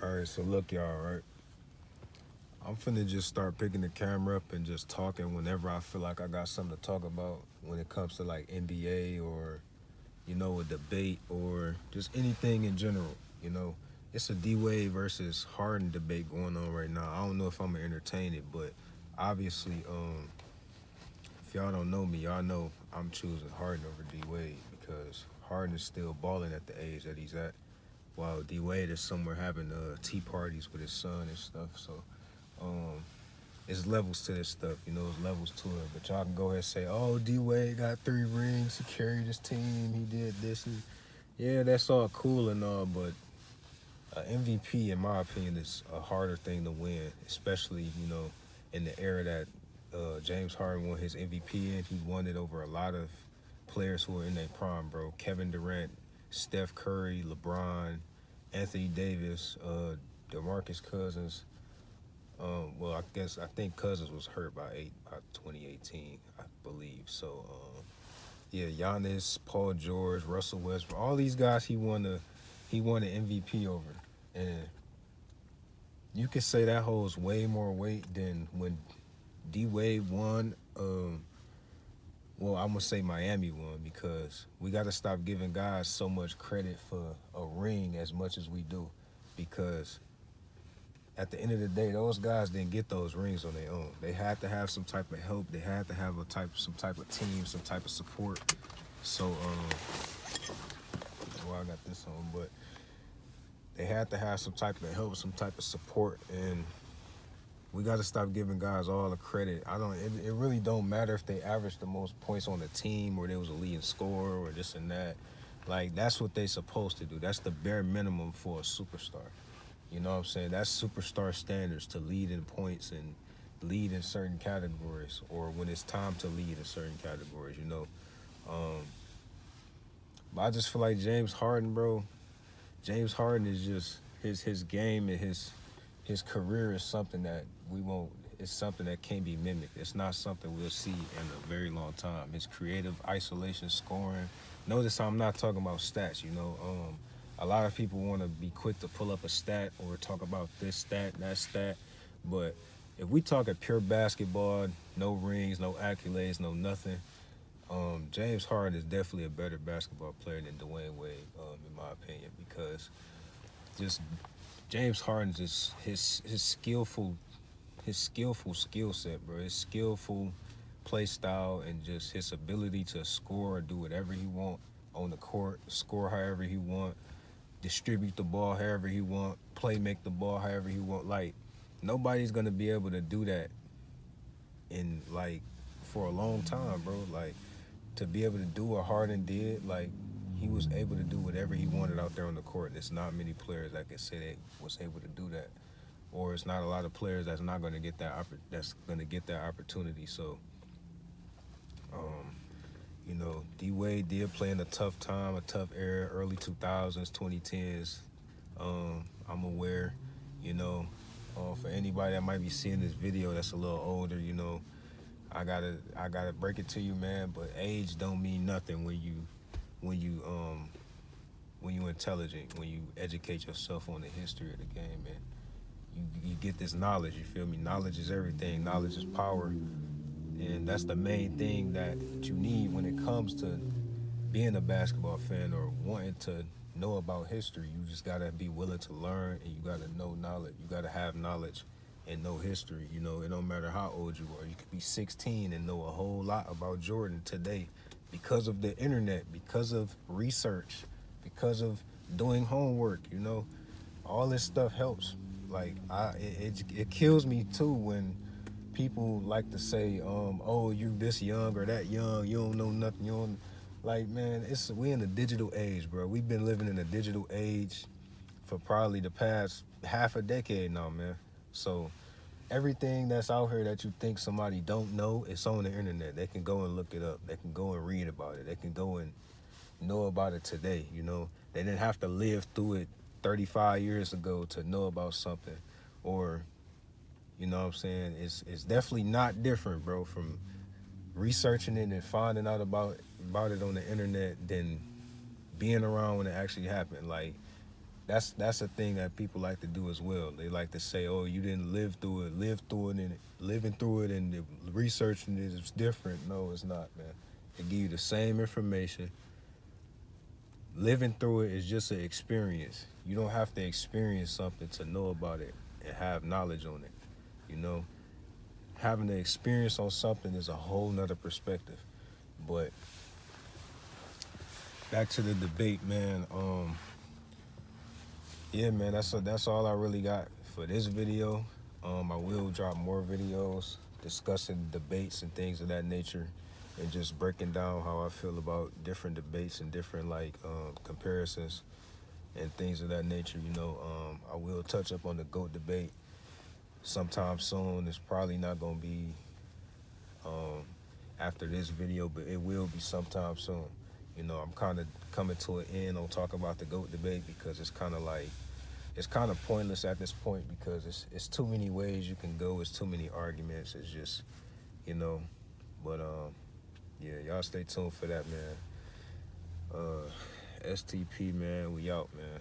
All right, so look, y'all, right? I'm finna just start picking the camera up and just talking whenever I feel like I got something to talk about when it comes to like NBA or, a debate or just anything in general. You know, it's a D Wade versus Harden debate going on right now. I don't know if I'm gonna entertain it, but obviously, if y'all don't know me, y'all know I'm choosing Harden over D Wade because Harden is still balling at the age that he's at, while D Wade is somewhere having tea parties with his son and stuff. So um, it's levels to this stuff, it's levels to it. But y'all can go ahead and say, oh, D Wade got 3 rings, he carried his team, he did this. Yeah, that's all cool and all, but MVP, in my opinion, is a harder thing to win, especially, in the era that James Harden won his MVP in. He won it over a lot of players who were in their prime, bro. Kevin Durant, Steph Curry, LeBron, Anthony Davis, DeMarcus Cousins. Well, I think Cousins was hurt by 2018, I believe. So, yeah, Giannis, Paul George, Russell Westbrook, all these guys he won an MVP over, and you could say that holds way more weight than when D Wade won. Well, I'm gonna say Miami won because we got to stop giving guys so much credit for a ring as much as we do, because at the end of the day, those guys didn't get those rings on their own. They had to have some type of help. They had to have some type of team, some type of support. So, well, I got this on, but they had to have some type of help, some type of support, and we got to stop giving guys all the credit. It really don't matter if they average the most points on the team or they was a leading scorer or this and that. Like, that's what they supposed to do. That's the bare minimum for a superstar. You know what I'm saying? That's superstar standards, to lead in points and lead in certain categories, or when it's time to lead in certain categories. Um, but I just feel like James Harden, bro. James Harden is just his game and his career is something that we won't. It's something that can't be mimicked. It's not something we'll see in a very long time. His creative isolation scoring. Notice I'm not talking about stats. A lot of people want to be quick to pull up a stat or talk about this stat, that stat, but if we talk at pure basketball, no rings, no accolades, no nothing, James Harden is definitely a better basketball player than Dwayne Wade, in my opinion, because just James Harden's just his skillful skill set, bro. His skillful play style and just his ability to score or do whatever he want on the court, score however he want, distribute the ball however he want, play make the ball however he want. Like, nobody's gonna be able to do that in like for a long time, bro. Like, to be able to do what Harden did, like, he was able to do whatever he wanted out there on the court. There's not many players that can say they was able to do that, or it's not a lot of players that's not going to get that opportunity. So, um, D Wade did play in a tough time, a tough era, early 2000s, 2010s. I'm aware, you know, for anybody that might be seeing this video that's a little older, I gotta break it to you, man. But age don't mean nothing when you intelligent, when you educate yourself on the history of the game, and you get this knowledge. You feel me? Knowledge is everything. Knowledge is power, and that's the main thing that you need when it comes to being a basketball fan or wanting to know about history. You just gotta be willing to learn, and you gotta know knowledge. You gotta have knowledge and know history. It don't matter how old you are. You could be 16 and know a whole lot about Jordan today because of the internet, because of research, because of doing homework. All this stuff helps. Like, it kills me too when people like to say, oh, you this young or that young, you don't know nothing, you don't. Like, man, we in a digital age, bro. We've been living in a digital age for probably the past half a decade now, man. So everything that's out here that you think somebody don't know, it's on the internet. They can go and look it up. They can go and read about it. They can go and know about it today. They didn't have to live through it 35 years ago to know about something. Or, you know what I'm saying? It's definitely not different, bro, from researching it and finding out about it on the internet than being around when it actually happened. Like, that's a thing that people like to do as well. They like to say, "Oh, you didn't live through it, and living through it, and the researching it is different." No, it's not, man. They give you the same information. Living through it is just an experience. You don't have to experience something to know about it and have knowledge on it. You know, having the experience on something is a whole nother perspective. But back to the debate, man. Yeah, man, that's all I really got for this video. I will drop more videos discussing debates and things of that nature, and just breaking down how I feel about different debates and different like comparisons and things of that nature. I will touch up on the GOAT debate sometime soon. It's probably not gonna be um, after this video, but it will be sometime soon. I'm kind of coming to an end on talking about the GOAT debate because it's kind of pointless at this point because it's too many ways you can go. It's too many arguments. It's just, you know, but yeah, y'all stay tuned for that, man. STP, man, we out, man.